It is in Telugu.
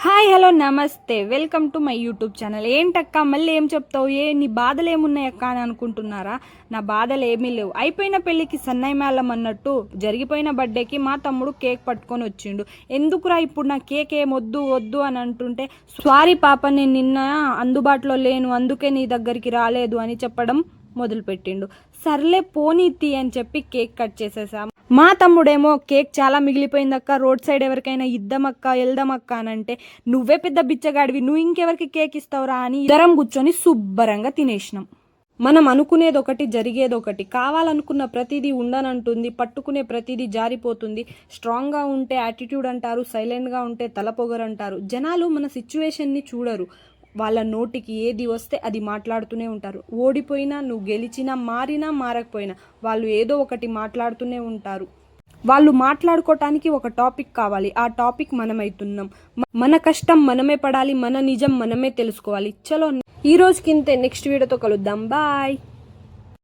హాయ్ హలో నమస్తే welcome to my YouTube channel. ఏంటక్క మళ్ళీ ఏం చెప్తావు, నీ బాధలు ఏమున్నాయక్క అని అనుకుంటున్నారా? నా బాధలు ఏమీ లేవు. అయిపోయిన పెళ్ళికి సన్నాయి మేళం అన్నట్టు జరిగిపోయిన బర్త్డేకి మా తమ్ముడు కేక్ పట్టుకొని వచ్చిండు. ఎందుకురా ఇప్పుడు నా కేక్ ఏమొద్దు వద్దు అని అంటుంటే, సారీ పాప నేను నిన్న అందుబాటులో లేను అందుకే నీ దగ్గరికి రాలేదు అని చెప్పడం మొదలుపెట్టిండు. సర్లే పోనీతి అని చెప్పి కేక్ కట్ చేసేసాం. మా తమ్ముడేమో కేక్ చాలా మిగిలిపోయిందక్క, రోడ్ సైడ్ ఎవరికైనా ఇద్దామక్క వెళ్దామక్క అని అంటే, నువ్వే పెద్ద బిచ్చగాడివి, నువ్వు ఇంకెవరికి కేక్ ఇస్తావురా అని ఇద్దరం కూర్చొని శుభ్రంగా తినేసినాం. మనం అనుకునేది ఒకటి జరిగేది ఒకటి. కావాలనుకున్న ప్రతిదీ ఉండనంటుంది, పట్టుకునే ప్రతిదీ జారిపోతుంది. స్ట్రాంగ్గా ఉంటే యాటిట్యూడ్ అంటారు, సైలెంట్గా ఉంటే తలపొగరంటారు. జనాలు మన సిచ్యువేషన్ని చూడరు, వాళ్ళ నోటికి ఏది వస్తే అది మాట్లాడుతూనే ఉంటారు. ఓడిపోయినా నువ్వు గెలిచినా మారినా మారకపోయినా వాళ్ళు ఏదో ఒకటి మాట్లాడుతూనే ఉంటారు. వాళ్ళు మాట్లాడుకోవటానికి ఒక టాపిక్ కావాలి, ఆ టాపిక్ మనమైతున్నాం. మన కష్టం మనమే పడాలి, మన నిజం మనమే తెలుసుకోవాలి. చలో ఈ రోజుకింతే, నెక్స్ట్ వీడియోతో కలుద్దాం. బాయ్.